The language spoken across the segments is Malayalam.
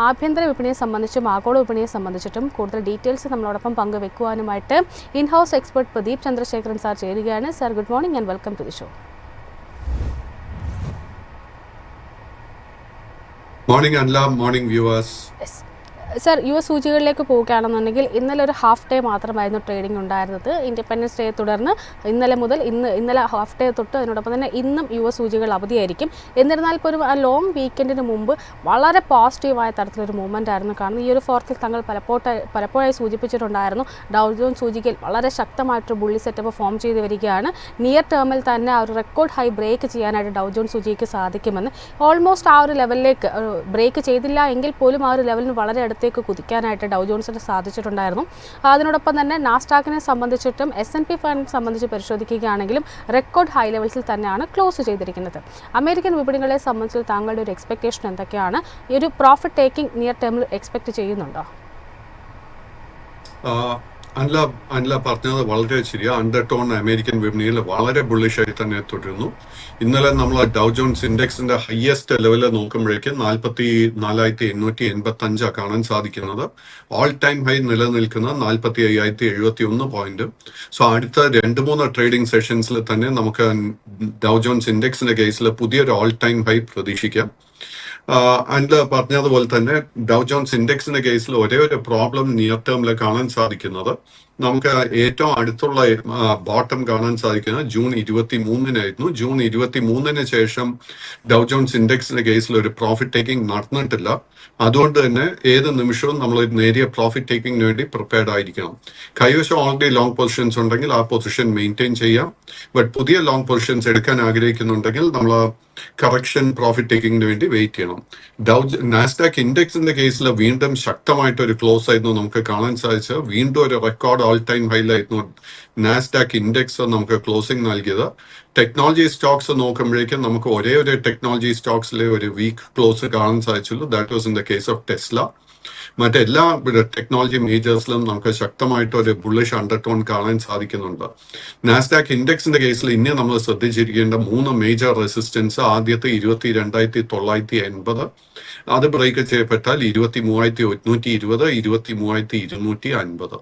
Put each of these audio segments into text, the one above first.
ആഭ്യന്തര വിപണിയെ സംബന്ധിച്ചും ആഗോള വിപണിയെ സംബന്ധിച്ചിട്ടും കൂടുതൽ ഡീറ്റെയിൽസ് നമ്മളോടൊപ്പം പങ്കുവെക്കുവാനുമായിട്ട് in house expert Pradeep Chandrasekharan sir ചേരുകയാണ്. Sir, good morning and welcome to the show. Morning Anla, morning viewers. Yes. Sir, US സൂചികളിലേക്ക് പോവുകയാണെന്നുണ്ടെങ്കിൽ ഇന്നലെ ഒരു ഹാഫ് ഡേ മാത്രമായിരുന്നു ട്രേഡിംഗ് ഉണ്ടായിരുന്നത്. ഇൻഡിപെൻഡൻസ് ഡേ തുടർന്ന് ഇന്നലെ ഹാഫ് ഡേ തൊട്ട് അതിനോടൊപ്പം തന്നെ ഇന്നും US സൂചികൾ അവധിയായിരിക്കും. എന്നിരുന്നാൽ ഇപ്പോൾ ഒരു ലോങ് വീക്കെൻഡിന് മുമ്പ് വളരെ പോസിറ്റീവായ തരത്തിലൊരു മൂവ്മെൻ്റ് ആയിരുന്നു കാണുന്നത്. ഈ ഒരു ഫോർത്തിൽ തങ്ങൾ പലപ്പോഴായി സൂചിപ്പിച്ചിട്ടുണ്ടായിരുന്നു ഡൗ ജോൺസ് സൂചികയിൽ വളരെ ശക്തമായിട്ടൊരു ബുള്ളി സെറ്റപ്പ് ഫോം ചെയ്ത് വരികയാണ്. നിയർ ടേമിൽ തന്നെ ആ ഒരു റെക്കോർഡ് ഹൈ ബ്രേക്ക് ചെയ്യാനായിട്ട് ഡൗ ജോൺസ് സൂചിക്ക് സാധിക്കുമെന്ന്. ഓൾമോസ്റ്റ് ആ ഒരു ലെവലിലേക്ക് ബ്രേക്ക് ചെയ്തില്ല എങ്കിൽ പോലും ആ ഒരു ലെവലിന് വളരെ അടുത്തേക്ക് കുതിക്കാനായിട്ട് ഡൗ ജോൺസിന് സാധിച്ചിട്ടുണ്ടായിരുന്നു. അതിനോടൊപ്പം തന്നെ നാസ്ഡാക്കിനെ സംബന്ധിച്ചിട്ടും S&P 500 സംബന്ധിച്ച് പരിശോധിക്കുകയാണെങ്കിലും റെക്കോർഡ് ഹൈ ലെവൽസിൽ തന്നെയാണ് ക്ലോസ് ചെയ്തിരിക്കുന്നത്. അമേരിക്കൻ വിപണികളെ സംബന്ധിച്ച് താങ്കളുടെ ഒരു എക്സ്പെക്ടേഷൻ എന്തൊക്കെയാണ്? ഈ ഒരു പ്രോഫിറ്റ് ടേക്കിംഗ് നിയർ ടേമിൽ എക്സ്പെക്ട് ചെയ്യുന്നുണ്ടോ? അൻല പറഞ്ഞത് വളരെ ശരിയാണ്. അണ്ടർടോൺ അമേരിക്കൻ വിപണിയിൽ വളരെ ബുള്ളിഷായി തന്നെ തുടരുന്നു. ഇന്നലെ നമ്മൾ ഡൗ ജോൺസ് ഇൻഡെക്സിന്റെ ഹയസ്റ്റ് ലെവല് നോക്കുമ്പോഴേക്കും 44,885 കാണാൻ സാധിക്കുന്നത്. ഓൾ ടൈം ഹൈ നിലനിൽക്കുന്ന 45,071 പോയിന്റ്. സോ അടുത്ത 2-3 ട്രേഡിംഗ് സെഷൻസിൽ തന്നെ നമുക്ക് ഡൗ ജോൺസ് ഇൻഡെക്സിന്റെ കേസിൽ പുതിയൊരു ഓൾ ടൈം ഹൈ പ്രതീക്ഷിക്കാം. ആൻഡ് പറഞ്ഞതുപോലെ തന്നെ ഡൗ ജോൺസ് ഇൻഡെക്സിന്റെ കേസിൽ ഒരേ ഒരു പ്രോബ്ലം നിയർ ടേമിൽ കാണാൻ സാധിക്കുന്നത്, നമുക്ക് ഏറ്റവും അടുത്തുള്ള ബോട്ടം കാണാൻ സാധിക്കുന്നത് ജൂൺ 23-നായിരുന്നു. ജൂൺ 23-ന് ശേഷം ഡൗ ജോൺസ് ഇൻഡെക്സിന്റെ കേസിൽ ഒരു പ്രോഫിറ്റ് ടേക്കിംഗ് നടന്നിട്ടില്ല. അതുകൊണ്ട് തന്നെ ഏത് നിമിഷവും നമ്മൾ നേരിയ പ്രോഫിറ്റ് ടേക്കിങ്ങിന് വേണ്ടി പ്രിപ്പയർഡ് ആയിരിക്കണം. കൈവശം ഓൾറെഡി ലോങ് പൊസിഷൻസ് ഉണ്ടെങ്കിൽ ആ പൊസിഷൻ മെയിൻറ്റെയിൻ ചെയ്യാം. ബട്ട് പുതിയ ലോങ് പൊസിഷൻസ് എടുക്കാൻ ആഗ്രഹിക്കുന്നുണ്ടെങ്കിൽ നമ്മൾ കറക്ഷൻ പ്രോഫിറ്റ് ടേക്കിങ്ങിന് വേണ്ടി വെയിറ്റ് ചെയ്യണം. നാസ്ഡാക്ക് ഇൻഡെക്സിന്റെ കേസിൽ വീണ്ടും ശക്തമായിട്ടൊരു ക്ലോസ് ആയിരുന്നു നമുക്ക് കാണാൻ സാധിച്ചത്. വീണ്ടും ഒരു റെക്കോർഡ് ഓൾ ടൈം ഹൈലായിരുന്നു നാസ്ഡാക്ക് ഇൻഡെക്സ് നമുക്ക് ക്ലോസിംഗ് നൽകിയത്. ടെക്നോളജി സ്റ്റോക്സ് നോക്കുമ്പോഴേക്കും നമുക്ക് ഒരേ ഒരു ടെക്നോളജി സ്റ്റോക്സിലെ ഒരു വീക്ക് ക്ലോസ് കാണാൻ സാധിച്ചുള്ളൂ. That was in the case of Tesla. മറ്റെല്ലാ ടെക്നോളജി മേജേഴ്സിലും നമുക്ക് ശക്തമായിട്ട് ഒരു ബുള്ളിഷ് അണ്ടർടോൺ കാണാൻ സാധിക്കുന്നുണ്ട്. നാസ്ഡാക്ക് ഇൻഡെക്സിന്റെ കേസിൽ ഇനി നമ്മൾ ശ്രദ്ധിച്ചിരിക്കേണ്ട 3 മേജർ റെസിസ്റ്റൻസ്. ആദ്യത്തെ 22,980, അത് ബ്രേക്ക് ചെയ്യപ്പെട്ടാൽ 23,120, 23,250.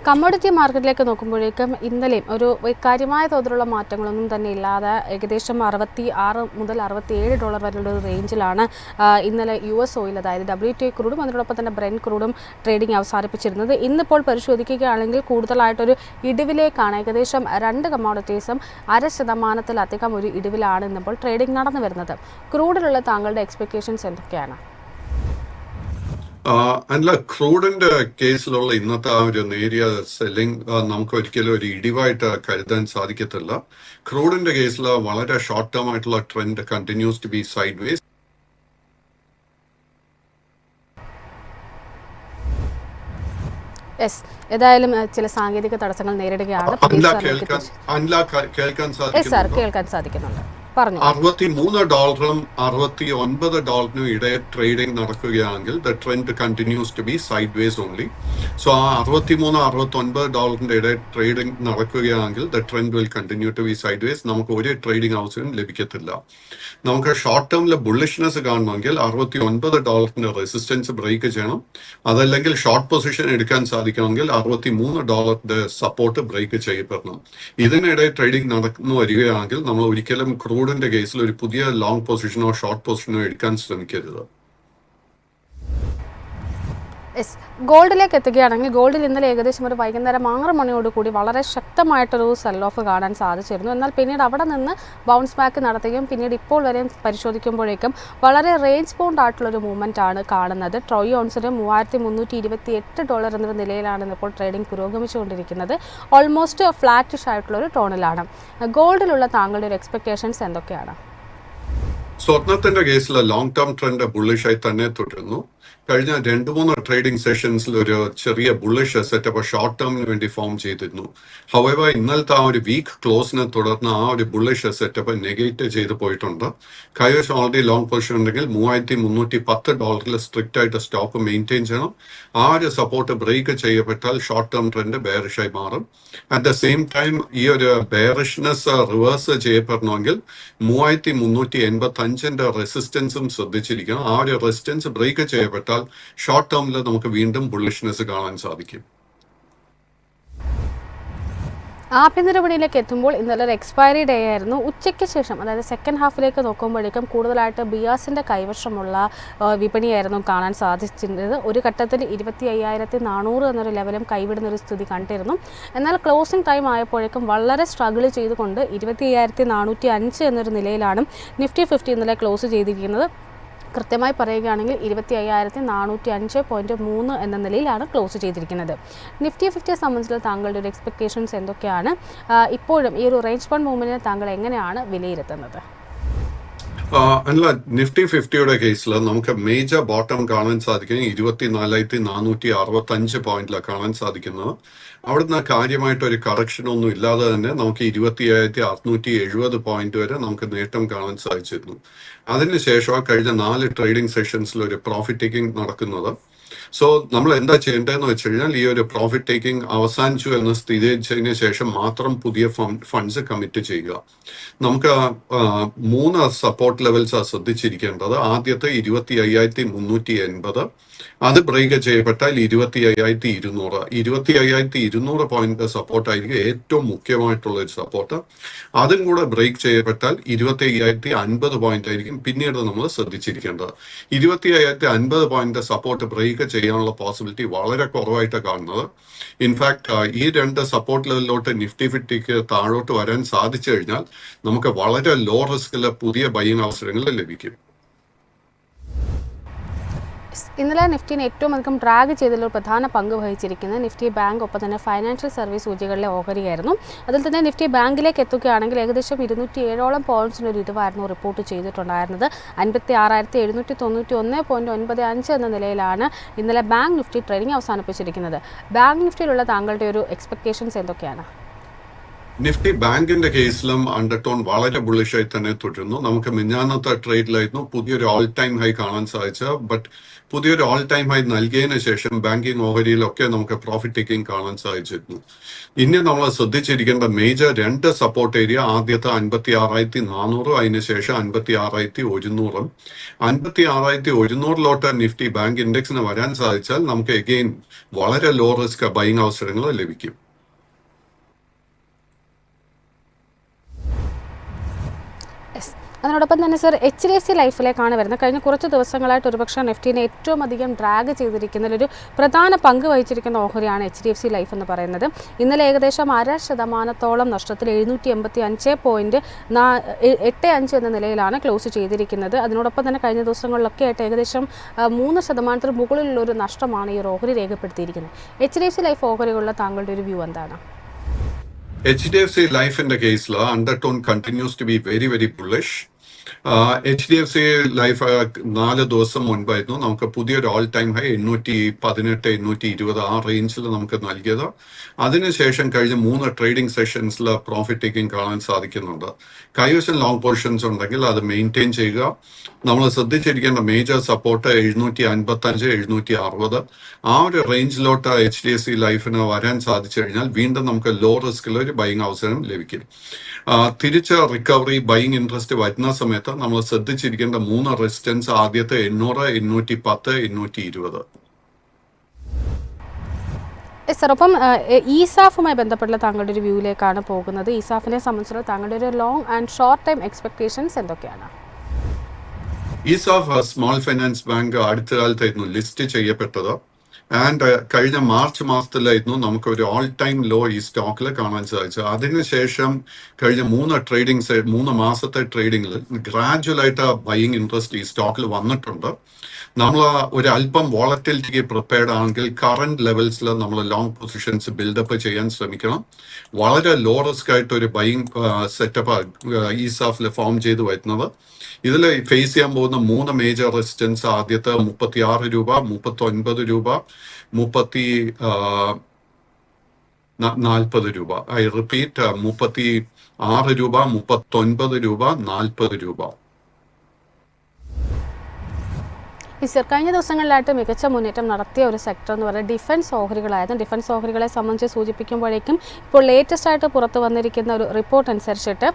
കമ്മോഡിറ്റി മാർക്കറ്റിലേക്ക് നോക്കുമ്പോഴേക്കും ഇന്നലെയും ഒരു കാര്യമായ തോതിലുള്ള മാറ്റങ്ങളൊന്നും തന്നെ ഇല്ലാതെ ഏകദേശം $66 മുതൽ $67 വരെയുള്ള ഒരു റേഞ്ചിലാണ് ഇന്നലെ US ഓയിൽ, അതായത് WTI ക്രൂഡും അതിനോടൊപ്പം തന്നെ ബ്രെന്റ് ക്രൂഡും ട്രേഡിംഗ് അവസാനിപ്പിച്ചിരുന്നത്. ഇന്നിപ്പോൾ പരിശോധിക്കുകയാണെങ്കിൽ കൂടുതലായിട്ടൊരു ഇടിവിലേക്കാണ്. ഏകദേശം 2 കമ്മോഡിറ്റീസും 0.5% ഒരു ഇടിവിലാണ് ഇന്നിപ്പോൾ ട്രേഡിംഗ് നടന്നു വരുന്നത്. ക്രൂഡിലുള്ള താങ്കളുടെ എക്സ്പെക്ടേഷൻസ് എന്തൊക്കെയാണ്? അല്ല, ക്രൂഡിന്റെ കേസിലുള്ള ഇന്നത്തെ ആ ഒരു നേരിയ സെല്ലിംഗ് നമുക്ക് ഒരിക്കലും ഒരു ഇടിവായിട്ട് കരുതാൻ സാധിക്കത്തില്ല. ക്രൂഡിന്റെ കേസിൽ വളരെ ഷോർട്ട് ടേം ആയിട്ടുള്ള trend continues to be sideways. ഏതായാലും ചില സാങ്കേതിക തടസ്സങ്ങൾ നേരിടുകയാണ്. കേൾക്കാൻ സാധിക്കുന്നുണ്ട്. $63 $69 ഇടയിൽ ട്രേഡിംഗ് നടക്കുകയാണെങ്കിൽ the trend continues to be sideways only. So ആ $63-$69 ഇടയിൽ ട്രേഡിംഗ് നടക്കുകയാണെങ്കിൽ the trend will continue to be sideways. നമുക്ക് ഒരു ട്രേഡിംഗ് ഹൗസിനും ലഭിക്കത്തില്ല. നമുക്ക് ഷോർട്ട് ടേമിലെ ബുള്ളിഷ്നെസ് കാണണമെങ്കിൽ $69 റെസിസ്റ്റൻസ് ബ്രേക്ക് ചെയ്യണം. അതല്ലെങ്കിൽ ഷോർട്ട് പൊസിഷൻ എടുക്കാൻ സാധിക്കണമെങ്കിൽ $63 സപ്പോർട്ട് ബ്രേക്ക് ചെയ്യപ്പെടണം. ഇതിനിടെ ട്രേഡിംഗ് നടന്നു വരികയാണെങ്കിൽ നമ്മൾ ഒരിക്കലും ക്രൂഡിന്റെ കേസിൽ ഒരു പുതിയ ലോങ് പൊസിഷനോ ഷോർട്ട് പൊസിഷനോ എടുക്കാൻ ശ്രമിക്കരുത്. ഗോൾഡിലേക്ക് എത്തുകയാണെങ്കിൽ ഗോൾഡിൽ ഇന്നലെ ഏകദേശം ഒരു വൈകുന്നേരം 6 മണിയോടുകൂടി വളരെ ശക്തമായിട്ടൊരു സെൽ ഓഫ് കാണാൻ സാധിച്ചിരുന്നു. എന്നാൽ പിന്നീട് അവിടെ നിന്ന് ബൗൺസ് ബാക്ക് നടത്തുകയും പിന്നീട് ഇപ്പോൾ വരെയും പരിശോധിക്കുമ്പോഴേക്കും വളരെ റേഞ്ച് ബൗണ്ട് ആയിട്ടുള്ളൊരു മൂവ്മെൻ്റ് ആണ് കാണുന്നത്. ട്രോയ് ഓൺസിന് $3,328 എന്നൊരു നിലയിലാണ് ഇപ്പോൾ ട്രേഡിംഗ് പുരോഗമിച്ചുകൊണ്ടിരിക്കുന്നത്. ഓൾമോസ്റ്റ് ഫ്ലാറ്റിഷ് ആയിട്ടുള്ളൊരു ടോണിലാണ്. ഗോൾഡിലുള്ള താങ്കളുടെ ഒരു എക്സ്പെക്ടേഷൻസ് എന്തൊക്കെയാണ്? സ്വർണത്തിന്റെ കേസിൽ ലോങ് ടേം ട്രെൻഡ് ബുള്ളിഷായി തന്നെ തുടരുന്നു. കഴിഞ്ഞ 2-3 ട്രേഡിംഗ് സെഷൻസിൽ ഒരു ചെറിയ ബുള്ളിഷ് സെറ്റപ്പ് ഷോർട്ട് ടേമിന് വേണ്ടി ഫോം ചെയ്തിരുന്നു. ഹൗവർ ഇന്നലത്തെ ആ ഒരു വീക്ക് ക്ലോസിനെ തുടർന്ന് ആ ഒരു ബുള്ളിഷ് സെറ്റപ്പ് നെഗേറ്റ് ചെയ്ത് പോയിട്ടുണ്ട്. കൈവശം ഓൾറെഡി ലോങ് പൊസിഷൻ ഉണ്ടെങ്കിൽ $3,310 സ്ട്രിക്റ്റ് ആയിട്ട് സ്റ്റോപ്പ് മെയിൻറ്റെയിൻ ചെയ്യണം. ആ ഒരു സപ്പോർട്ട് ബ്രേക്ക് ചെയ്യപ്പെട്ടാൽ ഷോർട്ട് ടേം ട്രെൻഡ് ബെയറിഷായി മാറും. അറ്റ് ദ സെയിം ടൈം ഈ ഒരു ബെയറിഷ്നെസ് റിവേഴ്സ് ചെയ്യപ്പെടണമെങ്കിൽ $3,385 അഞ്ചിന്റെ റെസിസ്റ്റൻസും ശ്രദ്ധിച്ചിരിക്കണം. ആ ഒരു റെസിസ്റ്റൻസ് ബ്രേക്ക് ചെയ്യപ്പെട്ടാൽ ഷോർട്ട് ടേമിൽ നമുക്ക് വീണ്ടും ബുള്ളിഷ്നെസ് കാണാൻ സാധിക്കും. ആഭ്യന്തര വിപണിയിലേക്ക് എത്തുമ്പോൾ ഇന്നലെ ഒരു എക്സ്പയറി ഡേ ആയിരുന്നു. ഉച്ചയ്ക്ക് ശേഷം അതായത് സെക്കൻഡ് ഹാഫിലേക്ക് നോക്കുമ്പോഴേക്കും കൂടുതലായിട്ട് ബിയാസിൻ്റെ കൈവശമുള്ള വിപണിയായിരുന്നു കാണാൻ സാധിച്ചിരുന്നത്. ഒരു ഘട്ടത്തിൽ 25,400 എന്നൊരു ലെവലും കൈവിടുന്നൊരു സ്ഥിതി കണ്ടിരുന്നു. എന്നാൽ ക്ലോസിംഗ് ടൈം ആയപ്പോഴേക്കും വളരെ സ്ട്രഗിൾ ചെയ്തുകൊണ്ട് 25,405 എന്നൊരു നിലയിലാണ് നിഫ്റ്റി 50 ഇന്നലെ ക്ലോസ് ചെയ്തിരിക്കുന്നത്. കൃത്യമായി പറയുകയാണെങ്കിൽ 25,405.3 എന്ന നിലയിലാണ് ക്ലോസ് ചെയ്തിരിക്കുന്നത്. നിഫ്റ്റി 50യെ സംബന്ധിച്ചുള്ള താങ്കളുടെ ഒരു എക്സ്പെക്ടേഷൻസ് എന്തൊക്കെയാണ്? ഇപ്പോഴും ഈ ഒരു റേഞ്ച് ബൗണ്ട് മൂവ്മെന്റിനെ താങ്കൾ എങ്ങനെയാണ് വിലയിരുത്തുന്നത്? അല്ല, നിഫ്റ്റി 50യുടെ കേസിൽ നമുക്ക് മേജർ ബോട്ടം കാണാൻ സാധിക്കുന്നത് 24,465 പോയിന്റിലാണ് കാണാൻ സാധിക്കുന്നത്. അവിടുന്ന് കാര്യമായിട്ട് ഒരു കറക്ഷൻ ഒന്നും ഇല്ലാതെ തന്നെ നമുക്ക് 27,670 പോയിന്റ് വരെ നമുക്ക് നേട്ടം കാണാൻ സാധിച്ചിരുന്നു. അതിനുശേഷം കഴിഞ്ഞ 4 ട്രേഡിംഗ് സെഷൻസിൽ ഒരു പ്രോഫിറ്റ് ടേക്കിംഗ് നടക്കുന്നത്. സോ നമ്മൾ എന്താ ചെയ്യേണ്ടതെന്ന് വെച്ച് കഴിഞ്ഞാൽ ഈ ഒരു പ്രോഫിറ്റ് ടേക്കിംഗ് അവസാനിച്ചു എന്ന് സ്ഥിരീകരിച്ചതിന് ശേഷം മാത്രം പുതിയ ഫണ്ട്സ് കമ്മിറ്റ് ചെയ്യുക. നമുക്ക് 3 സപ്പോർട്ട് ലെവൽസ് ശ്രദ്ധിച്ചിരിക്കേണ്ടത്. ആദ്യത്തെ 25,380, അത് ബ്രേക്ക് ചെയ്യപ്പെട്ടാൽ 25,200. 25,200 പോയിന്റ് സപ്പോർട്ടായിരിക്കും ഏറ്റവും മുഖ്യമായിട്ടുള്ള ഒരു സപ്പോർട്ട്. അതും കൂടെ ബ്രേക്ക് ചെയ്യപ്പെട്ടാൽ 25,050 പോയിന്റ് ആയിരിക്കും പിന്നീട് നമ്മൾ ശ്രദ്ധിച്ചിരിക്കേണ്ടത്. 25,050 പോയിന്റ് സപ്പോർട്ട് ബ്രേക്ക് ചെയ്യാനുള്ള പോസിബിലിറ്റി വളരെ കുറവായിട്ട് കാണുന്നത്. ഇൻഫാക്ട് ഈ 2 സപ്പോർട്ട് ലെവലിലോട്ട് നിഫ്റ്റി 50ക്ക് താഴോട്ട് വരാൻ സാധിച്ചു കഴിഞ്ഞാൽ നമുക്ക് വളരെ ലോ റിസ്കിലെ പുതിയ ബൈയിങ് അവസരങ്ങൾ ലഭിക്കും. ഇന്നലെ നിഫ്റ്റിനെ ഏറ്റവും അധികം ഡ്രാഗ് ചെയ്തതിൽ പ്രധാന പങ്ക് വഹിച്ചിരിക്കുന്നത് നിഫ്റ്റി ബാങ്ക്, ഒപ്പം തന്നെ ഫൈനാൻഷ്യൽ സർവീസ് സൂചികളിലെ ഓഹരിയായിരുന്നു. അതിൽ തന്നെ നിഫ്റ്റി ബാങ്കിലേക്ക് എത്തുകയാണെങ്കിൽ ഏകദേശം 207ഓളം പോയിന്റ്സിന് ഒരു ഇടിവായിരുന്നു റിപ്പോർട്ട് ചെയ്തിട്ടുണ്ടായിരുന്നത്. 56,791.95 എന്ന നിലയിലാണ് ഇന്നലെ ബാങ്ക് നിഫ്റ്റി ട്രേഡിംഗ് അവസാനിപ്പിച്ചിരിക്കുന്നത്. ബാങ്ക് നിഫ്റ്റിയിലുള്ള താങ്കളുടെ ഒരു എക്സ്പെക്ടേഷൻസ് എന്തൊക്കെയാണ്? നിഫ്റ്റി ബാങ്കിന്റെ കേസിലും അണ്ടർടോൺ വളരെ ബുള്ളിഷായി തന്നെ തുടരുന്നു. നമുക്ക് മിഞ്ഞാന്നത്തെ ട്രേഡിലായിരുന്നു പുതിയൊരു ഓൾ ടൈം ഹൈ കാണാൻ സാധിച്ചത്. ബട്ട് പുതിയൊരു ഓൾ ടൈം ഹൈ നൽകിയതിനു ശേഷം ബാങ്കിങ് ഓഹരിയിലൊക്കെ നമുക്ക് പ്രോഫിറ്റ് ടേക്കിംഗ് കാണാൻ സാധിച്ചിരുന്നു. ഇനി നമ്മൾ ശ്രദ്ധിച്ചിരിക്കേണ്ട മേജർ 2 സപ്പോർട്ട് ഏരിയ, ആദ്യത്തെ 56,400, അതിനുശേഷം 56,100. 56,100 നിഫ്റ്റി ബാങ്ക് ഇൻഡെക്സിന് വരാൻ സാധിച്ചാൽ നമുക്ക് എഗെയിൻ വളരെ ലോ റിസ്ക് ബൈയിങ് അവസരങ്ങൾ ലഭിക്കും. അതിനോടൊപ്പം തന്നെ സർ, HDFC ലൈഫിലേക്കാണ് വരുന്നത്. കഴിഞ്ഞ കുറച്ച് ദിവസങ്ങളായിട്ട് ഒരുപക്ഷെ നിഫ്റ്റിനെ ഏറ്റവും അധികം ഡ്രാഗ് ചെയ്തിരിക്കുന്നതിലൊരു പ്രധാന പങ്ക് വഹിച്ചിരിക്കുന്ന ഓഹരിയാണ് HDFC ലൈഫ് എന്ന് പറയുന്നത്. ഇന്നലെ ഏകദേശം 0.5% നഷ്ടത്തിൽ 785.85 എന്ന നിലയിലാണ് ക്ലോസ് ചെയ്തിരിക്കുന്നത്. അതിനോടൊപ്പം തന്നെ കഴിഞ്ഞ ദിവസങ്ങളിലൊക്കെ ആയിട്ട് ഏകദേശം 3% മുകളിലുള്ള ഒരു നഷ്ടമാണ് ഈ ഒരു ഓഹരി രേഖപ്പെടുത്തിയിരിക്കുന്നത്. HDFC ലൈഫ് ഓഹരികളുള്ള താങ്കളുടെ ഒരു വ്യൂ എന്താണ്? HDFC ലൈഫിന്റെ കേസിൽ undertone continues to be very very bullish. HDFC life 4 ദിവസം മുൻപായിരുന്നു നമുക്ക് പുതിയൊരു ഓൾ ടൈം ഹൈ 818, 820 ആ റേഞ്ചിൽ നമുക്ക് നൽകിയത്. അതിനുശേഷം കഴിഞ്ഞ 3 ട്രേഡിംഗ് സെഷൻസിൽ പ്രോഫിറ്റ് ടേക്കിംഗ് കാണാൻ സാധിക്കുന്നുണ്ട്. കൈവശം ലോങ് പൊസിഷൻസ് ഉണ്ടെങ്കിൽ അത് മെയിൻറ്റെയിൻ ചെയ്യുക. നമ്മൾ ശ്രദ്ധിച്ചിരിക്കേണ്ട മേജർ സപ്പോർട്ട് 755, 760 ആ ഒരു റേഞ്ചിലോട്ട് HDFC ലൈഫിന് വരാൻ സാധിച്ചു കഴിഞ്ഞാൽ വീണ്ടും നമുക്ക് ലോ റിസ്കിൽ ഒരു ബൈയിങ് അവസരം ലഭിക്കും. തിരിച്ച് റിക്കവറി ബൈയിങ് ഇൻട്രസ്റ്റ് വരുന്ന സമയത്ത് നമ്മൾ ശ്രദ്ധിച്ചിരിക്കേണ്ട 3 റെസിസ്റ്റൻസ്, ആദ്യത്തെ 800, 810, 820. സർ, ഒപ്പം ഇസാഫുമായി ബന്ധപ്പെട്ടുള്ള താങ്കളുടെ ഒരു വ്യൂയിലേക്കാണ് പോകുന്നത്. ഇസാഫിനെ സംബന്ധിച്ചുള്ള താങ്കളുടെ ഒരു long and short time expectations എന്തൊക്കെയാണ്? ഇസാഫ് സ്മോൾ ഫൈനാൻസ് ബാങ്ക് അടുത്ത കാലത്തായിരുന്നു ലിസ്റ്റ് ചെയ്യപ്പെട്ടത്. ആൻഡ് കഴിഞ്ഞ മാർച്ച് മാസത്തിലായിരുന്നു നമുക്ക് ഒരു ഓൾ ടൈം ലോ ഈ സ്റ്റോക്കിൽ കാണാൻ സാധിച്ചത്. അതിനുശേഷം കഴിഞ്ഞ 3 മാസത്തെ ട്രേഡിങ്ങിൽ ഗ്രാജുവൽ ആയിട്ട് ബൈയിങ് ഇൻട്രസ്റ്റ് ഈ സ്റ്റോക്കിൽ വന്നിട്ടുണ്ട്. നമ്മൾ ഒരു അല്പം വോളറ്റിലിറ്റിക്ക് പ്രിപ്പയർഡ് ആണെങ്കിൽ കറന്റ് ലെവൽസിൽ നമ്മൾ ലോങ് പൊസിഷൻസ് ബിൽഡപ്പ് ചെയ്യാൻ ശ്രമിക്കണം. വളരെ ലോ റിസ്ക് ആയിട്ട് ഒരു ബൈയിങ് സെറ്റപ്പ് ഇസാഫിൽ ഫോം ചെയ്ത് വരുന്നത്. ഇതിൽ ഫേസ് ചെയ്യാൻ പോകുന്ന 3 മേജർ റെസിസ്റ്റൻസ്, ആദ്യത്തെ 36 രൂപ, 39 രൂപ, 40 രൂപ. ഐ റിപ്പീറ്റ്, 36 രൂപ, 39 രൂപ, 40 രൂപ. കഴിഞ്ഞ ദിവസങ്ങളിലായിട്ട് മികച്ച മുന്നേറ്റം നടത്തിയ ഒരു സെക്ടർ എന്ന് പറയുന്നത് ഡിഫൻസ് ഓഹരികളായിരുന്നു. ഡിഫൻസ് ഓഹരികളെ സംബന്ധിച്ച് സൂചിപ്പിക്കുമ്പോഴേക്കും ഇപ്പോൾ ലേറ്റസ്റ്റ് ആയിട്ട് പുറത്തു വന്നിരിക്കുന്ന ഒരു റിപ്പോർട്ട് അനുസരിച്ചിട്ട്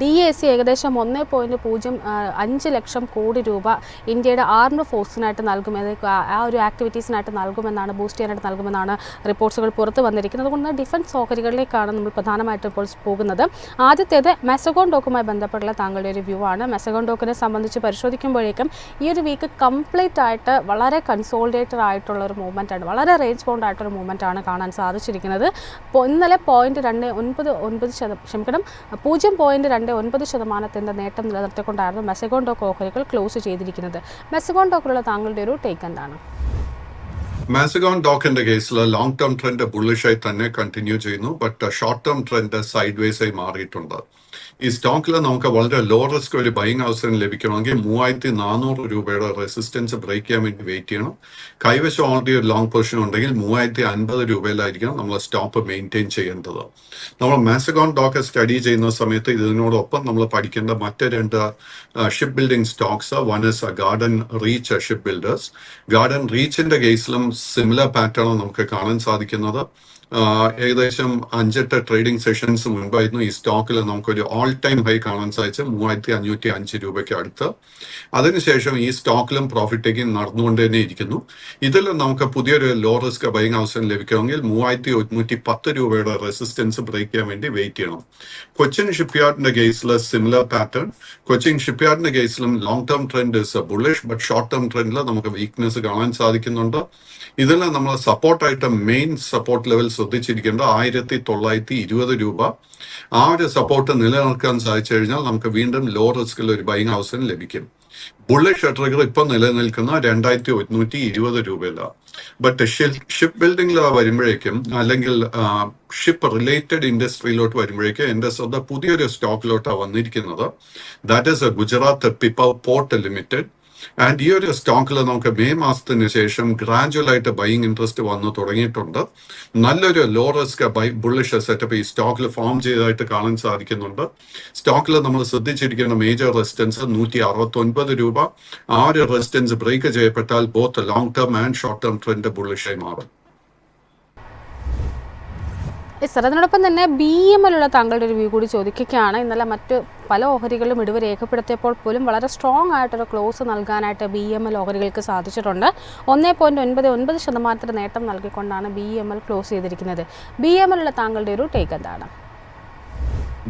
DAC ഏകദേശം 1.05 ലക്ഷം കോടി രൂപ ഇന്ത്യയുടെ ആർമഡ് ഫോഴ്സിനായിട്ട് നൽകുമെന്ന് ആ ഒരു ആക്ടിവിറ്റീസിനായിട്ട് നൽകുമെന്നാണ്, ബൂസ്റ്റ് ചെയ്യാനായിട്ട് നൽകുമെന്നാണ് റിപ്പോർട്ട്സുകൾ പുറത്തു വന്നിരിക്കുന്നത്. അതുകൊണ്ട് ഡിഫൻസ് ഓഹരികളിലേക്കാണ് നമ്മൾ പ്രധാനമായിട്ടും ഇപ്പോൾ പോകുന്നത്. ആദ്യത്തേത് മെസഗോൺ ഡോക്കുമായി ബന്ധപ്പെട്ടുള്ള താങ്കളുടെ ഒരു വ്യൂ ആണ്. മെസഗോൺ ഡോക്കിനെ സംബന്ധിച്ച് പരിശോധിക്കുമ്പോഴേക്കും ഈ ഒരു വീക്ക് കംപ്ലീറ്റ് ആയിട്ട് വളരെ കൺസോളിഡേറ്റഡ് ആയിട്ടുള്ള ഒരു മൂവ്മെൻ്റ് ആണ്, വളരെ റേഞ്ച് ബൗണ്ട് ആയിട്ടൊരു മൂവ്മെൻ്റ് ആണ് കാണാൻ സാധിച്ചിരിക്കുന്നത്. ഇന്നലെ 0.29% നേട്ടം നിലനിർത്തിക്കൊണ്ടായിരുന്നു മെസഗോൺ ഡോക്ക് ഓഹരികൾ ക്ലോസ് ചെയ്തിരിക്കുന്നത്. മെസഗോൺ ഡോക്കിലുള്ള താങ്കളുടെ ഒരു ടേക്ക് എന്താണ്? മാസഗോൺ ഡോക്കിന്റെ കേസിൽ ലോങ് ടേം ട്രെൻഡ് ബുള്ളിഷായി തന്നെ കണ്ടിന്യൂ ചെയ്യുന്നു. But short term trend side vase ആയി മാറിയിട്ടുണ്ട്. ഈ സ്റ്റോക്കിൽ നമുക്ക് വളരെ ലോ റിസ്ക് ഒരു ബൈങ് അവസരം ലഭിക്കണമെങ്കിൽ 3400 രൂപയുടെ റെസിസ്റ്റൻസ് ബ്രേക്ക് ചെയ്യാൻ വേണ്ടി വെയിറ്റ് ചെയ്യണം. കൈവശം ഓൾറെഡി ഒരു ലോങ് പൊസിഷൻ ഉണ്ടെങ്കിൽ 3050 രൂപയിലായിരിക്കണം നമ്മൾ സ്റ്റോപ്പ് മെയിൻറ്റെയിൻ ചെയ്യേണ്ടത്. നമ്മൾ മാസഗോൺ ഡോക്ക് സ്റ്റഡി ചെയ്യുന്ന സമയത്ത് ഇതിനോടൊപ്പം നമ്മൾ പഠിക്കേണ്ട മറ്റ് 2 ship building stocks. One is Garden Reach ship builders. ഗാർഡൻ റീച്ചിന്റെ കേസിലും സിമിലർ പാറ്റേൺ നമുക്ക് കാണാൻ സാധിക്കുന്നത്. ഏകദേശം 5-8 ട്രേഡിംഗ് സെഷൻസ് മുൻപായിരുന്നു ഈ സ്റ്റോക്കിൽ നമുക്കൊരു ഓൾ ടൈം ഹൈ കാണാൻ സാധിച്ചത് 3505 രൂപയ്ക്ക് അടുത്ത്. അതിനുശേഷം ഈ സ്റ്റോക്കിലും പ്രോഫിറ്റ് ടേക്കിംഗ് നടന്നുകൊണ്ട് തന്നെ ഇരിക്കുന്നു. ഇതിൽ നമുക്ക് പുതിയൊരു ലോ റിസ്ക് ബൈങ് അവസരം ലഭിക്കണമെങ്കിൽ 3110 രൂപയുടെ റെസിസ്റ്റൻസ് ബ്രേക്ക് ചെയ്യാൻ വേണ്ടി വെയിറ്റ് ചെയ്യണം. കൊച്ചിൻ ഷിപ്പ്യാർഡിന്റെ കേസിൽ സിമിലർ പാറ്റേൺ. കൊച്ചിൻ ഷിപ്പ്യാർഡിന്റെ കേസിലും long term trend is bullish, but short term ട്രെൻഡിൽ നമുക്ക് വീക്ക്നെസ് കാണാൻ സാധിക്കുന്നുണ്ട്. ഇതിൽ നമ്മൾ സപ്പോർട്ടായിട്ട് മെയിൻ സപ്പോർട്ട് ലെവൽ ശ്രദ്ധിച്ചിരിക്കേണ്ട 1920 രൂപ. ആ ഒരു സപ്പോർട്ട് നിലനിർത്താൻ സാധിച്ചു കഴിഞ്ഞാൽ നമുക്ക് വീണ്ടും ലോ റിസ്കിൽ ഒരു ബൈങ് അവസരം ലഭിക്കും. ബുള്ളിഷ് ട്രിഗർ ഇപ്പം നിലനിൽക്കുന്ന 2120 രൂപയിലാണ്. ബട്ട് ഷിപ്പ് ബിൽഡിംഗിൽ വരുമ്പോഴേക്കും അല്ലെങ്കിൽ ഷിപ്പ് റിലേറ്റഡ് ഇൻഡസ്ട്രിയിലോട്ട് വരുമ്പോഴേക്കും എൻ്റെ ശ്രദ്ധ പുതിയൊരു സ്റ്റോക്കിലോട്ടാണ് വന്നിരിക്കുന്നത്. That is Gujarat Pipavav port limited. And ഈ ഒരു സ്റ്റോക്കിൽ നമുക്ക് മെയ് മാസത്തിന് ശേഷം ഗ്രാജുവൽ ആയിട്ട് ബൈയിങ് ഇൻട്രസ്റ്റ് വന്നു തുടങ്ങിയിട്ടുണ്ട്. നല്ലൊരു ലോ റിസ്ക് ബുള്ളിഷ് സെറ്റപ്പ് ഈ സ്റ്റോക്കിൽ ഫോം ചെയ്തതായിട്ട് കാണാൻ സാധിക്കുന്നുണ്ട്. സ്റ്റോക്കിൽ നമ്മൾ ശ്രദ്ധിച്ചിരിക്കുന്ന മേജർ റെസിസ്റ്റൻസ് 169 രൂപ. ആ ഒരു റെസിസ്റ്റൻസ് ബ്രേക്ക് ചെയ്യപ്പെട്ടാൽ both long term and short term trend ബുള്ളിഷായി മാറും. സർ, അതിനോടൊപ്പം തന്നെ BEML ഉള്ള താങ്കളുടെ ഒരു വ്യൂ കൂടി ചോദിക്കുകയാണ്. ഇന്നലെ മറ്റ് പല ഓഹരികളും ഇടിവ് രേഖപ്പെടുത്തിയപ്പോൾ പോലും വളരെ സ്ട്രോങ് ആയിട്ടൊരു ക്ലോസ് നൽകാനായിട്ട് BEML ഓഹരികൾക്ക് സാധിച്ചിട്ടുണ്ട്. 1.99% നേട്ടം നൽകിക്കൊണ്ടാണ് BEML ക്ലോസ് ചെയ്തിരിക്കുന്നത്. BEML ഉള്ള താങ്കളുടെ ഒരു ടേക്ക് എന്താണ്?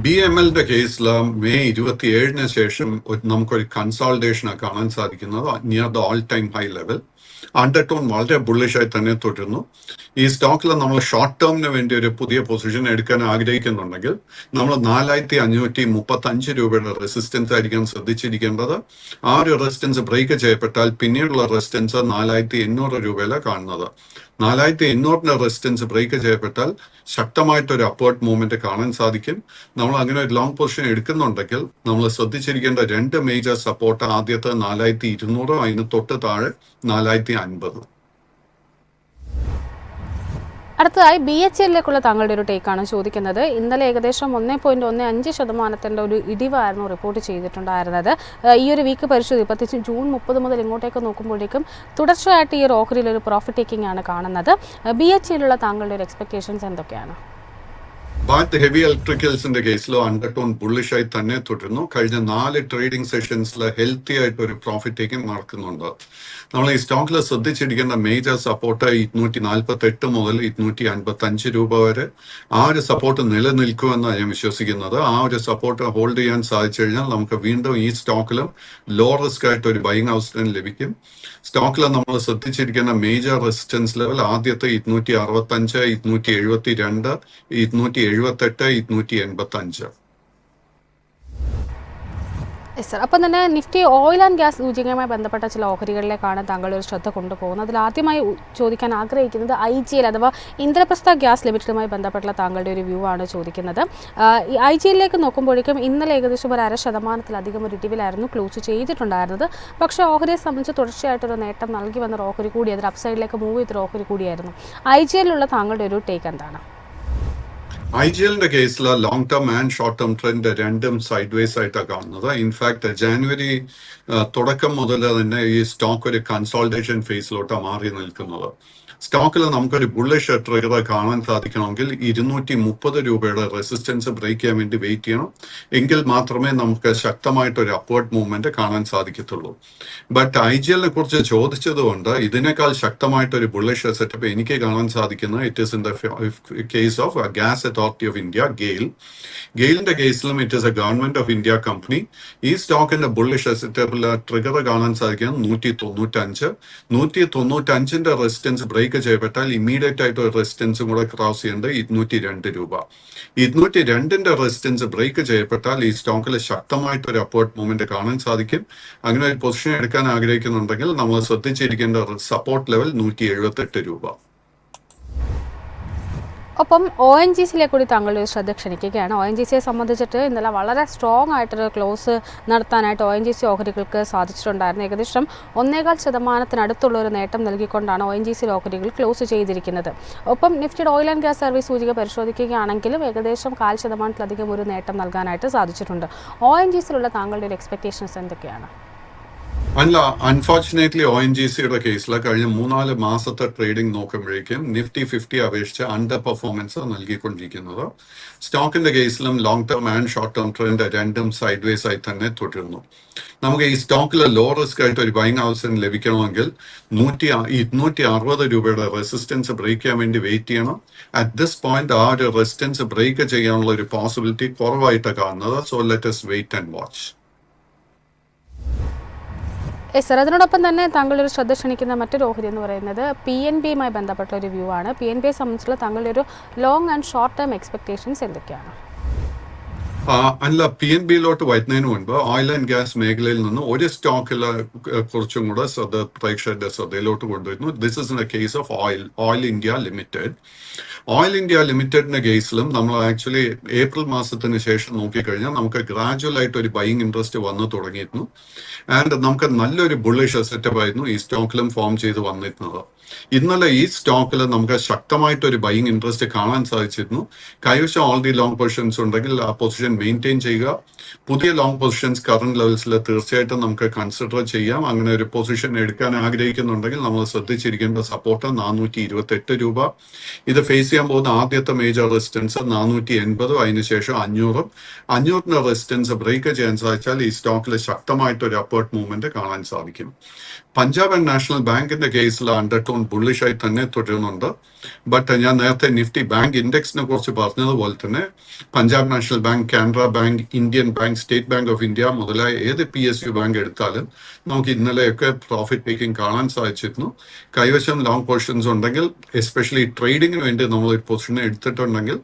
BEMLന്റെ കേസിൽ മെയ് 27 ശേഷം നമുക്കൊരു കൺസോൾട്ടേഷനാണ് കാണാൻ സാധിക്കുന്നത് near the all time high level. Undertone വളരെ ബുള്ളിഷായി തന്നെ തുടരുന്നു. ഈ സ്റ്റോക്കിൽ നമ്മൾ ഷോർട്ട് ടേമിന് വേണ്ടി ഒരു പുതിയ പൊസിഷൻ എടുക്കാൻ ആഗ്രഹിക്കുന്നുണ്ടെങ്കിൽ നമ്മൾ 4535 രൂപയുടെ റെസിസ്റ്റൻസ് ആയിരിക്കാൻ ശ്രദ്ധിച്ചിരിക്കേണ്ടത്. ആ ഒരു റെസിസ്റ്റൻസ് ബ്രേക്ക് ചെയ്യപ്പെട്ടാൽ പിന്നീടുള്ള റെസിസ്റ്റൻസ് 4800 രൂപയിലാണ് കാണുന്നത്. 4800 റെസിസ്റ്റൻസ് ബ്രേക്ക് ചെയ്യപ്പെട്ടാൽ ശക്തമായിട്ടൊരു അപ്വേർഡ് മൂവ്മെന്റ് കാണാൻ സാധിക്കും. നമ്മൾ അങ്ങനെ ഒരു ലോങ് പൊസിഷൻ എടുക്കുന്നുണ്ടെങ്കിൽ നമ്മൾ ശ്രദ്ധിച്ചിരിക്കേണ്ട 2 മേജർ സപ്പോർട്ട്. ആദ്യത്തെ 4200, അതിന് തൊട്ട് താഴെ 4050. അടുത്തതായി BHELലേക്കുള്ള താങ്കളുടെ ഒരു ടേക്കാണ് ചോദിക്കുന്നത്. ഇന്നലെ ഏകദേശം 1.15% ഒരു ഇടിവായിരുന്നു റിപ്പോർട്ട് ചെയ്തിട്ടുണ്ടായിരുന്നത്. ഈ ഒരു വീക്ക് പരിശോധന പ്രത്യേകിച്ച് ജൂൺ 30 മുതൽ ഇങ്ങോട്ടേക്ക് നോക്കുമ്പോഴേക്കും തുടർച്ചയായിട്ട് ഈ ഒരു ഓഹരിയിൽ ഒരു പ്രോഫിറ്റ് ടേക്കിംഗ് ആണ് കാണുന്നത്. BHELലുള്ള താങ്കളുടെ ഒരു എക്സ്പെക്ടേഷൻസ് എന്തൊക്കെയാണ്? ഭാരത് ഹെവി ഇലക്ട്രിക്കൽസിന്റെ കേസിൽ അണ്ടർടോൺ ബുള്ളിഷായി തന്നെ തുടരുന്നു. കഴിഞ്ഞ 4 ട്രേഡിംഗ് സെഷൻസിൽ ഹെൽത്തി ആയിട്ട് ഒരു പ്രോഫിറ്റ് ടേക്കിംഗ് നടക്കുന്നുണ്ട്. നമ്മൾ ഈ സ്റ്റോക്കിൽ ശ്രദ്ധിച്ചിരിക്കുന്ന മേജർ സപ്പോർട്ട് 248 മുതൽ 255 രൂപ വരെ. ആ ഒരു സപ്പോർട്ട് നിലനിൽക്കുമെന്നാണ് ഞാൻ വിശ്വസിക്കുന്നത്. ആ ഒരു സപ്പോർട്ട് ഹോൾഡ് ചെയ്യാൻ സാധിച്ചു കഴിഞ്ഞാൽ നമുക്ക് വീണ്ടും ഈ സ്റ്റോക്കിലും ലോ റിസ്ക് ആയിട്ട് ഒരു ബൈങ് അവസരം ലഭിക്കും. സ്റ്റോക്കിൽ നമ്മൾ ശ്രദ്ധിച്ചിരിക്കുന്ന മേജർ റെസിസ്റ്റൻസ് ലെവൽ ആദ്യത്തെ 265, 272, 278, 285. സർ, അപ്പം തന്നെ നിഫ്റ്റി ഓയിൽ ആൻഡ് ഗ്യാസ് സൂചികയുമായി ബന്ധപ്പെട്ട ചില ഓഹരികളിലേക്കാണ് താങ്കളുടെ ഒരു ശ്രദ്ധ കൊണ്ടുപോകുന്നത്. അതിൽ ആദ്യമായി ചോദിക്കാൻ ആഗ്രഹിക്കുന്നത് IGL അഥവാ ഇന്ദ്രപ്രസ്ഥ ഗ്യാസ് ലിമിറ്റഡുമായി ബന്ധപ്പെട്ടുള്ള താങ്കളുടെ ഒരു വ്യൂ ആണ് ചോദിക്കുന്നത്. ഈ IGLലേക്ക് നോക്കുമ്പോഴേക്കും ഇന്നലെ ഏകദേശം ഒരു 0.5% ഒരു ഇടിവിലായിരുന്നു ക്ലോസ് ചെയ്തിട്ടുണ്ടായിരുന്നത്. പക്ഷേ ഓഹരിയെ സംബന്ധിച്ച് തുടർച്ചയായിട്ടൊരു നേട്ടം നൽകി വന്ന ഓഹരി കൂടി, അതിൽ അപ്സൈഡിലേക്ക് മൂവ് ചെയ്തൊരു ഓഹരി കൂടിയായിരുന്നു. IGLലുള്ള താങ്കളുടെ ഒരു ടേക്ക് എന്താണ്? IGLന്റെ കേസിൽ long term and short term trend രണ്ടും സൈഡ് വേസ് ആയിട്ടാണ് കാണുന്നത്. ഇൻഫാക്ട് ജാനുവരി തുടക്കം മുതൽ തന്നെ ഈ സ്റ്റോക്ക് ഒരു കൺസോൾട്ടേഷൻ ഫേസിലോട്ടാണ് മാറി നിൽക്കുന്നത്. സ്റ്റോക്കിൽ നമുക്കൊരു ബുള്ളിഷ് ട്രിഗർ കാണാൻ സാധിക്കണമെങ്കിൽ 230 രൂപയുടെ റെസിസ്റ്റൻസ് ബ്രേക്ക് ചെയ്യാൻ വേണ്ടി വെയിറ്റ് ചെയ്യണം. എങ്കിൽ മാത്രമേ നമുക്ക് ശക്തമായിട്ടൊരു അപ്വേർഡ് മൂവ്മെന്റ് കാണാൻ സാധിക്കത്തുള്ളൂ. ബട്ട് IGLനെ കുറിച്ച് ചോദിച്ചതുകൊണ്ട് ഇതിനേക്കാൾ ശക്തമായിട്ടൊരു ബുള്ളിഷ് സെറ്റപ്പ് എനിക്ക് കാണാൻ സാധിക്കുന്നത് it is in the case of gas authority of India, GAIL. ഗെയിലിന്റെ കേസിലും it is a government of India company. ഈ സ്റ്റോക്കിന്റെ ബുള്ളിഷ് സെറ്റപ്പിൽ ട്രിഗർ കാണാൻ സാധിക്കുന്നത് 195. 195ന്റെ റെസിസ്റ്റൻസ് ബ്രേക്ക് ചെയ്യപ്പെട്ടാൽ ഇമ്മീഡിയറ്റ് ആയിട്ട് ഒരു റെസിസ്റ്റൻസും കൂടെ ക്രോസ് ചെയ്യേണ്ടത് 202 രൂപ. 202ന്റെ റെസിസ്റ്റൻസ് ബ്രേക്ക് ചെയ്യപ്പെട്ടാൽ ഈ സ്റ്റോക്കിൽ ശക്തമായിട്ട് ഒരു അപ്വേർഡ് മൂവ്മെന്റ് കാണാൻ സാധിക്കും. അങ്ങനെ ഒരു പൊസിഷൻ എടുക്കാൻ ആഗ്രഹിക്കുന്നുണ്ടെങ്കിൽ നമ്മൾ ശ്രദ്ധിച്ചിരിക്കേണ്ട സപ്പോർട്ട് ലെവൽ 178 രൂപ. ഒപ്പം ONGCയിലേക്ക് കൂടി താങ്കളുടെ ഒരു ശ്രദ്ധ ക്ഷണിക്കുകയാണ്. ONGCയെ സംബന്ധിച്ചിട്ട് ഇന്നലെ വളരെ സ്ട്രോങ് ആയിട്ടൊരു ക്ലോസ് നടത്താനായിട്ട് ONGC ഓഹരികൾക്ക് സാധിച്ചിട്ടുണ്ടായിരുന്നു. ഏകദേശം 1.25% ഒരു നേട്ടം നൽകിക്കൊണ്ടാണ് ONGC ഓഹരികൾ ക്ലോസ് ചെയ്തിരിക്കുന്നത്. ഒപ്പം നിഫ്റ്റിയുടെ ഓയിൽ ആൻഡ് ഗ്യാസ് സർവീസ് സൂചിക പരിശോധിക്കുകയാണെങ്കിലും ഏകദേശം 0.5% ഒരു നേട്ടം നൽകാനായിട്ട് സാധിച്ചിട്ടുണ്ട്. ONGCയിലുള്ള താങ്കളുടെ ഒരു എക്സ്പെക്ടേഷൻസ് എന്തൊക്കെയാണ്? അല്ല, അൺഫോർച്ചുനേറ്റ്ലി ONGCയുടെ കേസിൽ കഴിഞ്ഞ 3-4 മാസത്തെ ട്രേഡിംഗ് നോക്കുമ്പോഴേക്കും നിഫ്റ്റി 50 അപേക്ഷിച്ച് അണ്ടർ പെർഫോമൻസ് നൽകിക്കൊണ്ടിരിക്കുന്നത്. സ്റ്റോക്കിന്റെ കേസിലും long term and short term trend രണ്ടും സൈഡ് വേസ് ആയി തന്നെ തുടരുന്നു. നമുക്ക് ഈ സ്റ്റോക്കിൽ ലോ റിസ്ക് ആയിട്ട് ഒരു ബൈങ് അവസരം ലഭിക്കണമെങ്കിൽ 260 രൂപയുടെ റെസിസ്റ്റൻസ് ബ്രേക്ക് ചെയ്യാൻ വേണ്ടി വെയിറ്റ് ചെയ്യണം. അറ്റ് ദിസ് പോയിന്റ് ആ ഒരു റെസിസ്റ്റൻസ് ബ്രേക്ക് ചെയ്യാനുള്ള ഒരു പോസിബിലിറ്റി കുറവായിട്ട് കാണുന്നത്. So let us wait and watch. Sir, അതിനോടൊപ്പം തന്നെ താങ്കളുടെ ഒരു ശ്രദ്ധ ക്ഷണിക്കുന്ന മറ്റൊരു ഓഹരി എന്ന് പറയുന്നത് PNBയുമായി ബന്ധപ്പെട്ട ഒരു വ്യൂ ആണ്. PNBയെ സംബന്ധിച്ചുള്ള താങ്കളുടെ ഒരു long and short term expectations എന്തൊക്കെയാണ്? അല്ല, PNBയിലോട്ട് വരുന്നതിന് മുൻപ് ഓയിൽ ആൻഡ് ഗ്യാസ് മേഖലയിൽ നിന്ന് ഒരു സ്റ്റോക്കിൽ കുറച്ചും കൂടെ പ്രേക്ഷകരുടെ ശ്രദ്ധയിലോട്ട് കൊണ്ടുവരുന്നു. This is in A case of oil India limited. Oil India ലിമിറ്റഡിന്റെ കേസിലും നമ്മൾ ആക്ച്വലി ഏപ്രിൽ മാസത്തിന് ശേഷം നോക്കിക്കഴിഞ്ഞാൽ നമുക്ക് ഗ്രാജുവൽ ആയിട്ട് ഒരു ബൈയിങ് ഇൻട്രസ്റ്റ് വന്നു തുടങ്ങിയിരുന്നു. ആൻഡ് നമുക്ക് നല്ലൊരു ബുള്ളിഷ് സെറ്റപ്പ് ആയിരുന്നു ഈ സ്റ്റോക്കിലും ഫോം ചെയ്ത് വന്നിരുന്നത്. ഇന്നലെ ഈ സ്റ്റോക്കിൽ നമുക്ക് ശക്തമായിട്ടൊരു ബൈയിങ് ഇൻട്രസ്റ്റ് കാണാൻ സാധിച്ചിരുന്നു. കൈവശം ഓൾറെഡി ലോങ് പൊസിഷൻസ് ഉണ്ടെങ്കിൽ ആ പൊസിഷൻ മെയിൻറ്റെയിൻ ചെയ്യുക. പുതിയ ലോങ് പൊസിഷൻസ് കറന്റ് ലെവൽസിൽ തീർച്ചയായിട്ടും നമുക്ക് കൺസിഡർ ചെയ്യാം. അങ്ങനെ ഒരു പൊസിഷൻ എടുക്കാൻ ആഗ്രഹിക്കുന്നുണ്ടെങ്കിൽ നമ്മൾ ശ്രദ്ധിച്ചിരിക്കേണ്ട സപ്പോർട്ട് 428 രൂപ. ഇത് ഫേസ് ചെയ്യാൻ പോകുന്ന ആദ്യത്തെ മേജർ റെസിസ്റ്റൻസ് 480, അതിനുശേഷം 500. 500ന്റെ റെസിസ്റ്റൻസ് ബ്രേക്ക് ചെയ്യാൻ സാധിച്ചാൽ ഈ സ്റ്റോക്കിൽ ശക്തമായിട്ടൊരു അപ്വേർഡ് മൂവ്മെന്റ് കാണാൻ സാധിക്കും. പഞ്ചാബ് ആൻഡ് നാഷണൽ ബാങ്കിന്റെ കേസിൽ അണ്ടർടോൺ ബുള്ളിഷായി തന്നെ തുടരുന്നുണ്ട്. ബട്ട് ഞാൻ നേരത്തെ നിഫ്റ്റി ബാങ്ക് ഇൻഡെക്സിനെ കുറിച്ച് പറഞ്ഞതുപോലെ തന്നെ Punjab national bank, Canara bank, Indian bank, state bank of India മുതലായ ഏത് PSU ബാങ്ക് എടുത്താലും നമുക്ക് ഇന്നലെയൊക്കെ പ്രോഫിറ്റ് മേക്കിംഗ് കാണാൻ സാധിച്ചിരുന്നു. കൈവശം ലോങ് പൊസിഷൻസ് ഉണ്ടെങ്കിൽ, എസ്പെഷ്യലി ട്രേഡിങ്ങിന് വേണ്ടി നമ്മൾ ഒരു പൊസിഷൻ എടുത്തിട്ടുണ്ടെങ്കിൽ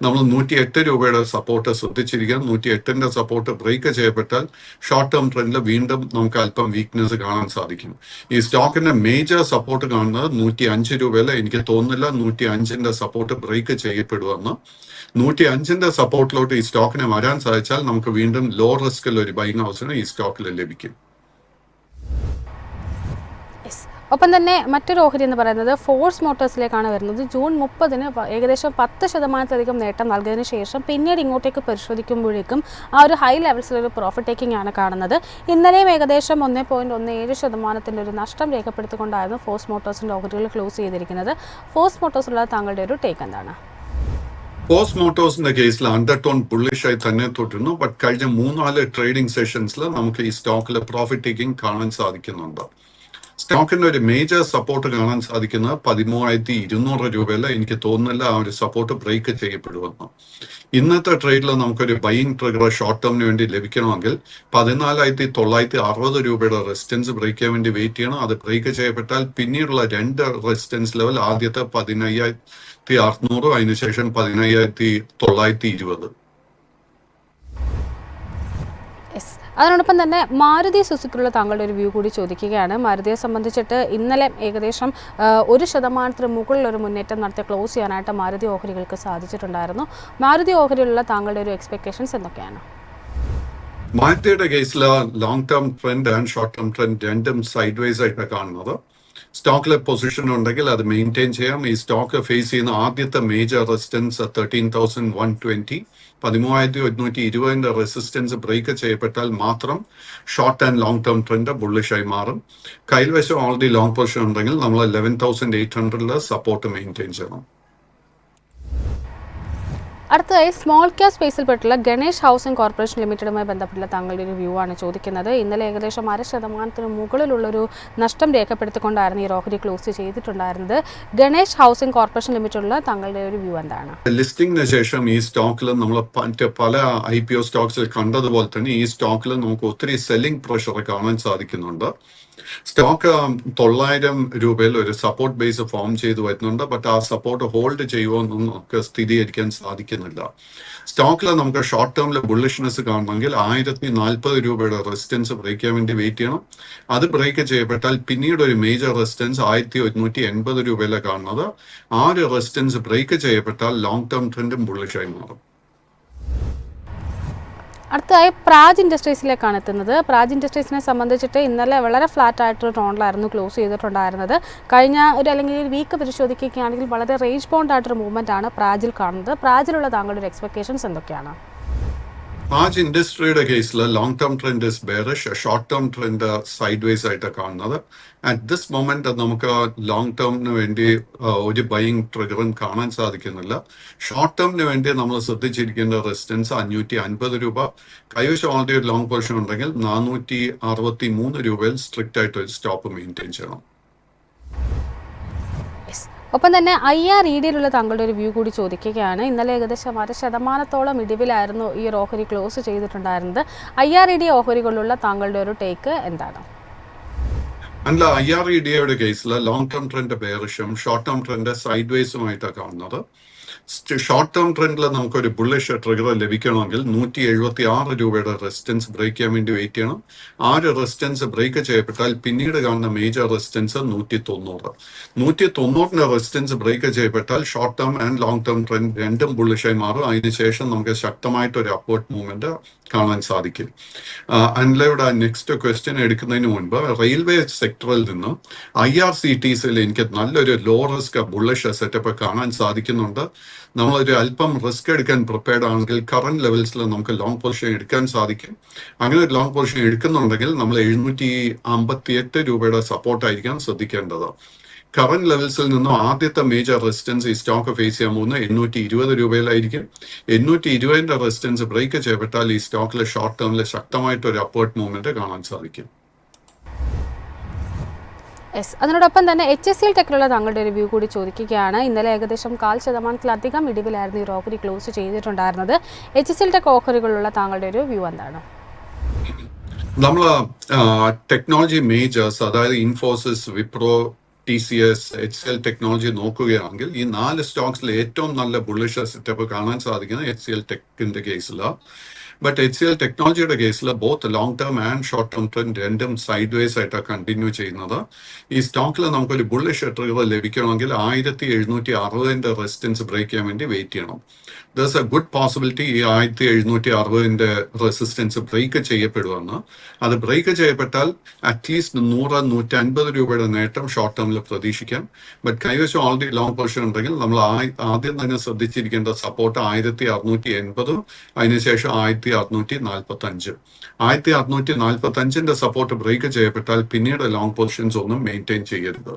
നമ്മൾ 108 രൂപയുടെ സപ്പോർട്ട് ശ്രദ്ധിച്ചിരിക്കാം. 108ന്റെ സപ്പോർട്ട് ബ്രേക്ക് ചെയ്യപ്പെട്ടാൽ ഷോർട്ട് ടേം ട്രെൻഡിൽ വീണ്ടും നമുക്ക് അല്പം വീക്ക്നെസ് കാണാൻ സാധിക്കും. ഈ സ്റ്റോക്കിന്റെ മേജർ സപ്പോർട്ട് കാണുന്നത് 105 രൂപയിൽ. എനിക്ക് തോന്നുന്നില്ല 105ന്റെ സപ്പോർട്ട് ബ്രേക്ക് ചെയ്യപ്പെടുമെന്ന്. 105ന്റെ സപ്പോർട്ടിലോട്ട് ഈ സ്റ്റോക്കിനെ വരാൻ സാധിച്ചാൽ നമുക്ക് വീണ്ടും ലോ റിസ്കിൽ ഒരു ബൈങ് അവസരം ഈ സ്റ്റോക്കിൽ ലഭിക്കും. ഒപ്പം തന്നെ മറ്റൊരു ഓഹരി എന്ന് പറയുന്നത് ഫോഴ്സ് മോട്ടോഴ്സിലേക്കാണ് വരുന്നത്. ജൂൺ 30-ന് ഏകദേശം 10% നേട്ടം നൽകിയതിനു ശേഷം പിന്നീട് ഇങ്ങോട്ടേക്ക് പരിശോധിക്കുമ്പോഴേക്കും ആ ഒരു ഹൈ ലെവൽസിലൊരു പ്രോഫിറ്റ് ടേക്കിംഗ് ആണ് കാണുന്നത്. ഇന്നലെയും ഏകദേശം 1.17% ഒരു നഷ്ടം രേഖപ്പെടുത്തിക്കൊണ്ടായിരുന്നു ഫോഴ്സ് മോട്ടോഴ്സിൻ്റെ ഓഹരികൾ ക്ലോസ് ചെയ്തിരിക്കുന്നത്. ഫോഴ്സ് മോട്ടോഴ്സിലുള്ള താങ്കളുടെ ഒരു ടേക്ക് എന്താണ്? ഫോഴ്സ് മോട്ടോഴ്സിന്റെ കേസിൽ അണ്ടർടോൺ ബുള്ളിഷായി തന്നെ തുടരുന്നു. ബട്ട് കഴിഞ്ഞ 3-4 ട്രേഡിംഗ് സെഷൻസിൽ നമുക്ക് ഈ സ്റ്റോക്കിൽ പ്രോഫിറ്റ് ടേക്കിംഗ് കാണാൻ സാധിക്കുന്നുണ്ട്. സ്റ്റോക്കിന്റെ ഒരു മേജർ സപ്പോർട്ട് കാണാൻ സാധിക്കുന്നത് 13,200 രൂപയിൽ. എനിക്ക് തോന്നുന്നില്ല ആ ഒരു സപ്പോർട്ട് ബ്രേക്ക് ചെയ്യപ്പെടുമെന്ന്. ഇന്നത്തെ ട്രേഡിൽ നമുക്കൊരു ബൈയിങ് ട്രിഗർ ഷോർട്ട് ടേമിന് വേണ്ടി ലഭിക്കണമെങ്കിൽ 14,960 രൂപയുടെ റെസിസ്റ്റൻസ് ബ്രേക്ക് ചെയ്യാൻ വേണ്ടി വെയിറ്റ് ചെയ്യണം. അത് ബ്രേക്ക് ചെയ്യപ്പെട്ടാൽ പിന്നീടുള്ള 2 റെസിസ്റ്റൻസ് ലെവൽ, ആദ്യത്തെ 15,600, അതിനുശേഷം 15,920. അതിനോടൊപ്പം തന്നെ മാരുതി സുസുക്കിയുള്ള താങ്കളുടെ ഒരു വ്യൂ കൂടി ചോദിക്കുകയാണ്. മാരുതിയെ സംബന്ധിച്ചിട്ട് ഇന്നലെ ഏകദേശം 1% മുകളിലൊരു മുന്നേറ്റം നടത്തി ക്ലോസ് ചെയ്യാനായിട്ട് മാരുതി ഓഹരികൾക്ക് സാധിച്ചിട്ടുണ്ടായിരുന്നു. മാരുതി ഓഹരിയിലുള്ള താങ്കളുടെ ഒരു എക്സ്പെക്ടേഷൻസ് എന്തൊക്കെയാണ്? മാരുതിയുടെ കേസിൽ long term trend and short term trend രണ്ടും സൈഡ് വൈസ് ആയിട്ടാണ് കാണുന്നത്. സ്റ്റോക്കിലെ പൊസിഷൻ ഉണ്ടെങ്കിൽ അത് മെയിൻറ്റെയിൻ ചെയ്യാം. ഈ സ്റ്റോക്ക് ഫേസ് ചെയ്യുന്ന ആദ്യത്തെ മേജർ റെസിസ്റ്റൻസ് 13,120, 13,120 റെസിസ്റ്റൻസ് ബ്രേക്ക് ചെയ്യപ്പെട്ടാൽ മാത്രം short and long term trend ബുള്ളിഷായി മാറും. കയ്യിൽവശം ഓൾറെഡി ലോങ് പൊസിഷൻ ഉണ്ടെങ്കിൽ നമ്മൾ 11,800 സപ്പോർട്ട് മെയിൻറ്റെയിൻ ചെയ്യണം. അടുത്തതായി സ്മോൾ ക്യാപ് സ്പേസിൽപ്പെട്ടുള്ള ഗണേഷ് ഹൗസിംഗ് കോർപ്പറേഷൻ ലിമിറ്റഡുമായി ബന്ധപ്പെട്ടുള്ള താങ്കളുടെ ഒരു വ്യൂ ആണ് ചോദിക്കുന്നത്. ഇന്നലെ ഏകദേശം 0.5% മുകളിലുള്ളൊരു നഷ്ടം രേഖപ്പെടുത്തിക്കൊണ്ടായിരുന്നു ഈ ഓഹരി ക്ലോസ് ചെയ്തിട്ടുണ്ടായിരുന്നത്. ഗണേഷ് ഹൗസിംഗ് കോർപ്പറേഷൻ ലിമിറ്റഡിലുള്ള താങ്കളുടെ ഒരു വ്യൂ എന്താണ്? ലിസ്റ്റിംഗിന് ശേഷം ഈ സ്റ്റോക്കിൽ നമ്മൾ പല IPO സ്റ്റോക്സിൽ കണ്ടതുപോലെ തന്നെ ഈ സ്റ്റോക്കിൽ നമുക്ക് ഒത്തിരി സെല്ലിംഗ് പ്രഷർ കാണാൻ സാധിക്കുന്നുണ്ട്. സ്റ്റോക്ക് 900 രൂപയിൽ ഒരു സപ്പോർട്ട് ബേസ് ഫോം ചെയ്തു വരുന്നുണ്ട്. ബട്ട് ആ സപ്പോർട്ട് ഹോൾഡ് ചെയ്യുമോ എന്നൊന്നും നമുക്ക് സ്ഥിരീകരിക്കാൻ സാധിക്കുന്നില്ല. സ്റ്റോക്കിൽ നമുക്ക് ഷോർട്ട് ടേമിൽ ബുള്ളിഷ്നെസ് കാണണമെങ്കിൽ 1040 രൂപയുടെ റെസിസ്റ്റൻസ് ബ്രേക്ക് ചെയ്യാൻ വേണ്ടി വെയിറ്റ് ചെയ്യണം. അത് ബ്രേക്ക് ചെയ്യപ്പെട്ടാൽ പിന്നീട് ഒരു മേജർ റെസിസ്റ്റൻസ് 1180 രൂപയിലാണ് കാണുന്നത്. ആ ഒരു റെസിസ്റ്റൻസ് ബ്രേക്ക് ചെയ്യപ്പെട്ടാൽ ലോങ് ടേം ട്രെൻഡും ബുള്ളിഷായി മാറും. അടുത്തതായി പ്രാജ് ഇൻഡസ്ട്രീസിലേക്കാണ് എത്തുന്നത്. പ്രാജ് ഇൻഡസ്ട്രീസിനെ സംബന്ധിച്ചിട്ട് ഇന്നലെ വളരെ ഫ്ലാറ്റ് ആയിട്ടൊരു ടോണിലായിരുന്നു ക്ലോസ് ചെയ്തിട്ടുണ്ടായിരുന്നത്. കഴിഞ്ഞ അല്ലെങ്കിൽ ഒരു വീക്ക് പരിശോധിക്കുകയാണെങ്കിൽ വളരെ റേഞ്ച് ബൗണ്ട് ആയിട്ടൊരു മൂവ്മെന്റ് ആണ് പ്രാജിൽ കാണുന്നത്. പ്രാജിലുള്ള താങ്കളുടെ ഒരു എക്സ്പെക്ടേഷൻസ് എന്തൊക്കെയാണ്? പ്രാജ് ഇൻഡസ്ട്രിയുടെ കേസിൽ long term trend is bearish, short term trend side vase ആയിട്ട് കാണുന്നത്. അറ്റ് ദിസ് മൊമെന്റ് നമുക്ക് ലോങ് ടേമിന് വേണ്ടി ഒരു ബൈയിങ് ട്രിഗറും കാണാൻ സാധിക്കുന്നില്ല. ഷോർട്ട് ടേമിന് വേണ്ടി നമ്മൾ ശ്രദ്ധിച്ചിരിക്കേണ്ട റെസിസ്റ്റൻസ് 550 രൂപ. കൈവശം ഓൾറെഡി ഒരു ലോങ് പൊസിഷൻ ഉണ്ടെങ്കിൽ 463 രൂപയിൽ സ്ട്രിക്റ്റ് ആയിട്ട് ഒരു സ്റ്റോപ്പ് മെയിൻറ്റെയിൻ ചെയ്യണം. ഒപ്പം തന്നെ IREDയിലുള്ള താങ്കളുടെ ഒരു വ്യൂ കൂടി ചോദിക്കുകയാണ്. ഇന്നലെ ഏകദേശം 1% ഇടിവിലായിരുന്നു ഈ ഒരു ഓഹരി ക്ലോസ് ചെയ്തിട്ടുണ്ടായിരുന്നത്. IRED ഓഹരികളിലുള്ള താങ്കളുടെ ഒരു ടേക്ക് എന്താണ്? അല്ല, IREDയുടെ കേസിൽ ലോങ് ടേം ട്രെൻഡ് ബെയറിഷും ഷോർട്ട് ടേം ട്രെൻഡ് സൈഡ് വേസുമായിട്ടാണ് കാണുന്നത്. ഷോർട്ട് ടേം ട്രെൻഡിൽ നമുക്കൊരു ബുള്ളിഷ് ട്രിഗർ ലഭിക്കണമെങ്കിൽ 176 രൂപയുടെ റെസിസ്റ്റൻസ് ബ്രേക്ക് ചെയ്യാൻ വേണ്ടി വെയിറ്റ് ചെയ്യണം. ആ ഒരു റെസിസ്റ്റൻസ് ബ്രേക്ക് ചെയ്യപ്പെട്ടാൽ പിന്നീട് കാണുന്ന മേജർ റെസിസ്റ്റൻസ് 190. റെസിസ്റ്റൻസ് ബ്രേക്ക് ചെയ്യപ്പെട്ടാൽ short term and long term trend രണ്ടും ബുള്ളിഷായി മാറും. അതിനുശേഷം നമുക്ക് ശക്തമായിട്ടൊരു അപ്വേർഡ് മൂവ്മെന്റ് കാണാൻ സാധിക്കും. അൻലയുടെ നെക്സ്റ്റ് ക്വസ്റ്റ്യൻ എടുക്കുന്നതിന് മുൻപ് റെയിൽവേ സെക്ടറിൽ നിന്നും IRCTCയിൽ എനിക്ക് നല്ലൊരു ലോ റിസ്ക് ബുള്ളിഷ് സെറ്റപ്പ് കാണാൻ സാധിക്കുന്നുണ്ട്. നമ്മളൊരു അല്പം റിസ്ക് എടുക്കാൻ പ്രിപ്പയർഡ് ആണെങ്കിൽ കറന്റ് ലെവൽസിൽ നമുക്ക് ലോങ് പൊസിഷൻ എടുക്കാൻ സാധിക്കും. അങ്ങനെ ഒരു ലോങ് പൊസിഷൻ എടുക്കുന്നുണ്ടെങ്കിൽ നമ്മൾ 758 രൂപയുടെ സപ്പോർട്ടായിരിക്കാം ശ്രദ്ധിക്കേണ്ടത്. കറന്റ് ലെവൽസിൽ നിന്നും ആദ്യത്തെ മേജർ റെസിസ്റ്റൻസ് ഈ സ്റ്റോക്ക് ഫേസ് ചെയ്യാൻ പോകുന്നത് 820 രൂപയിലായിരിക്കും. 820 റെസിസ്റ്റൻസ് ബ്രേക്ക് ചെയ്യപ്പെട്ടാൽ ഈ സ്റ്റോക്കിലെ ഷോർട്ട് ടേമിൽ ശക്തമായിട്ട് ഒരു അപ്വേർഡ് മൂവ്മെന്റ് കാണാൻ സാധിക്കും. അതിനോടൊപ്പം തന്നെ HCL ടെക്കിലുള്ള താങ്കളുടെ റിവ്യൂ കൂടി ചോദിക്കുകയാണ്. ഇന്നലെ ഏകദേശം 0.5% ഇടിവിലായിരുന്നു ഈ ഓഹരി ക്ലോസ് ചെയ്തിട്ടുണ്ടായിരുന്നത്. HCL ടെക് ഓഹരികളുള്ള താങ്കളുടെ ഒരു വ്യൂ എന്താണ്? നമ്മൾ ടെക്നോളജി മേജേഴ്സ്, അതായത് Infosys, Wipro, TCS, HCL technology നോക്കുകയാണെങ്കിൽ ഈ 4 സ്റ്റോക്സിൽ ഏറ്റവും നല്ല ബുള്ളിഷ് സെറ്റപ്പ് കാണാൻ സാധിക്കുന്നത് HCL ടെക്കിന്റെ കേസിലാണ്. ബട്ട് HCL ടെക്നോളജിയുടെ കേസിൽ both long term and short term trend രണ്ടും സൈഡ് വേസ് ആയിട്ടാണ് കണ്ടിന്യൂ ചെയ്യുന്നത്. ഈ സ്റ്റോക്കിൽ നമുക്കൊരു ബുള്ളിഷ് ട്രിഗർ ലഭിക്കണമെങ്കിൽ 1760 റെസിസ്റ്റൻസ് ബ്രേക്ക് ചെയ്യാൻ വേണ്ടി വെയിറ്റ് ചെയ്യണം. ദർസ് എ ഗുഡ് പോസിബിലിറ്റി ഈ 1760 റെസിസ്റ്റൻസ് ബ്രേക്ക് ചെയ്യപ്പെടുമെന്ന്. അത് ബ്രേക്ക് ചെയ്യപ്പെട്ടാൽ അറ്റ്ലീസ്റ്റ് 100-150 രൂപയുടെ നേട്ടം ഷോർട്ട് ടേമിൽ പ്രതീക്ഷിക്കാം. ബട്ട് കൈവശം ഓൾറെഡി ലോങ് പൊസിഷൻ ഉണ്ടെങ്കിൽ നമ്മൾ ആദ്യം തന്നെ ശ്രദ്ധിച്ചിരിക്കേണ്ട സപ്പോർട്ട് 1680, അതിനുശേഷം 1645. 1645 സപ്പോർട്ട് ബ്രേക്ക് ചെയ്യപ്പെട്ടാൽ പിന്നീട് ലോങ് പൊസിഷൻസ് ഒന്നും മെയിൻറ്റെയിൻ ചെയ്യരുത്.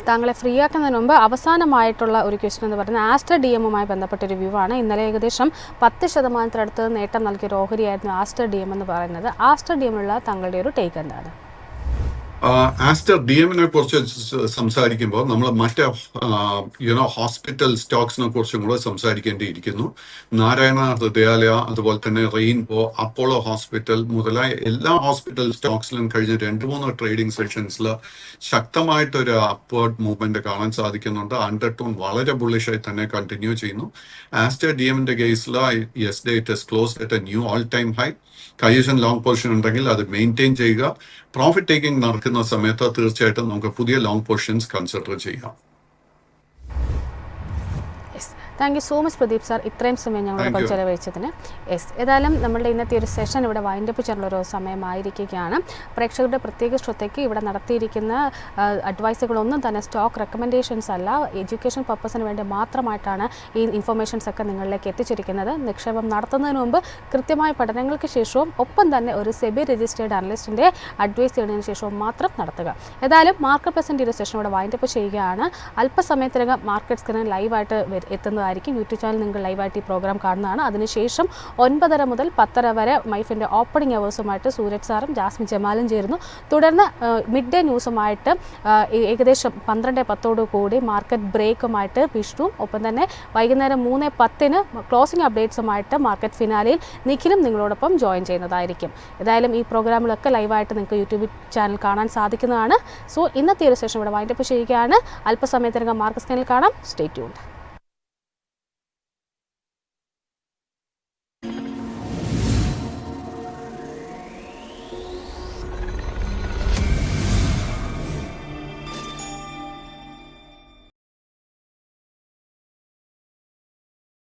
താങ്കളെ ഫ്രീ ആക്കുന്നതിന് മുമ്പ് അവസാനമായിട്ടുള്ള ഒരു ക്വസ്റ്റ്യൻ എന്ന് പറയുന്നത് ആസ്റ്റർ DMമായി ബന്ധപ്പെട്ടൊരു വ്യൂ ആണ്. ഇന്നലെ ഏകദേശം 10% നേട്ടം നൽകിയ ഒരു ഓഹരിയായിരുന്നു ആസ്റ്റർ DM എന്ന് പറയുന്നത്. ആസ്റ്റർ DMലുള്ള താങ്കളുടെ ഒരു ടേക്ക് എന്താണ്? ആസ്റ്റർ DMനെ കുറിച്ച് സംസാരിക്കുമ്പോൾ നമ്മൾ മറ്റ് ഹോസ്പിറ്റൽ സ്റ്റോക്സിനെ കുറിച്ചും കൂടെ സംസാരിക്കേണ്ടിയിരിക്കുന്നു. നാരായണ ഹൃദയാലയ, അതുപോലെ തന്നെ റെയിൻബോ, അപ്പോളോ ഹോസ്പിറ്റൽ മുതലായ എല്ലാ ഹോസ്പിറ്റൽ സ്റ്റോക്സിലും കഴിഞ്ഞ 2-3 ട്രേഡിംഗ് സെഷൻസിൽ ശക്തമായിട്ടൊരു അപ്വേർഡ് മൂവ്മെന്റ് കാണാൻ സാധിക്കുന്നുണ്ട്. അണ്ടർടോൺ വളരെ ബുള്ളിഷായി തന്നെ കണ്ടിന്യൂ ചെയ്യുന്നു. ആസ്റ്റർ DMന്റെ കേസിൽ yesterday it has closed at a new all time high. കൈവശം ലോങ് പൊസിഷൻ ഉണ്ടെങ്കിൽ അത് മെയിൻറ്റെയിൻ ചെയ്യുക. പ്രോഫിറ്റ് ടേക്കിംഗ് നടക്കുന്ന സമയത്ത് തീർച്ചയായിട്ടും നമുക്ക് പുതിയ ലോങ് പൊസിഷൻസ് കൺസിഡർ ചെയ്യാം. Thank you so much Pradeep sir, ഇത്രയും സമയം ഞങ്ങളോടൊപ്പം ചെലവഴിച്ചതിന്. യെസ്, ഏതായാലും നമ്മളുടെ ഇന്നത്തെ ഒരു സെഷൻ ഇവിടെ വൈൻഡപ്പ് ചെയ്യാനുള്ളൊരു സമയമായിരിക്കുകയാണ്. പ്രേക്ഷകരുടെ പ്രത്യേക ശ്രദ്ധയ്ക്ക് ഇവിടെ നടത്തിയിരിക്കുന്ന അഡ്വൈസുകളൊന്നും തന്നെ സ്റ്റോക്ക് റെക്കമെൻഡേഷൻസ് അല്ല, എഡ്യൂക്കേഷൻ പർപ്പസിന് വേണ്ടി മാത്രമായിട്ടാണ് ഈ ഇൻഫർമേഷൻസ് ഒക്കെ നിങ്ങളിലേക്ക് എത്തിച്ചിരിക്കുന്നത്. നിക്ഷേപം നടത്തുന്നതിന് മുമ്പ് കൃത്യമായ പഠനങ്ങൾക്ക് ശേഷവും ഒപ്പം തന്നെ ഒരു സെബി രജിസ്റ്റേർഡ് അനലിസ്റ്റിൻ്റെ അഡ്വൈസ് ചെയ്യുന്നതിന് ശേഷവും മാത്രം നടത്തുക. ഏതായാലും മാർക്കറ്റ് പ്രസൻറ്റ് ഈ ഒരു സെഷൻ ഇവിടെ വൈൻഡപ്പ് ചെയ്യുകയാണ്. അല്പസമയത്തിനകം മാർക്കറ്റ് സ്ക്രീൻ ലൈവായിട്ട് എത്തുന്നതായിരിക്കും. യൂട്യൂബ് ചാനൽ നിങ്ങൾ ലൈവായിട്ട് ഈ പ്രോഗ്രാം കാണുന്നതാണ്. അതിനുശേഷം 9:30 മുതൽ 10:30 വരെ മൈഫിൻ്റെ ഓപ്പണിംഗ് അവേഴ്സുമായിട്ട് സൂരജ് സാറും ജാസ്മിൻ ജമാലും ചേരുന്നു. തുടർന്ന് മിഡ് ഡേ ന്യൂസുമായിട്ട് ഏകദേശം 12:10 കൂടി മാർക്കറ്റ് ബ്രേക്കുമായിട്ട് വിഷ്ണു, ഒപ്പം തന്നെ വൈകുന്നേരം 3:10 ക്ലോസിംഗ് അപ്ഡേറ്റ്സുമായിട്ട് മാർക്കറ്റ് ഫിനാലിൽ നിഖിലും നിങ്ങളോടൊപ്പം ജോയിൻ ചെയ്യുന്നതായിരിക്കും. ഏതായാലും ഈ പ്രോഗ്രാമിലൊക്കെ ലൈവായിട്ട് നിങ്ങൾക്ക് യൂട്യൂബ് ചാനൽ കാണാൻ സാധിക്കുന്നതാണ്. സോ ഇന്നത്തെ ഒരു സെഷൻ ഇവിടെ വൈൻഡപ്പ് ചെയ്യുകയാണ്. അല്പസമയത്തിനകം മാർക്കറ്റ് സ്ക്രീനിൽ കാണാം. Stay tuned.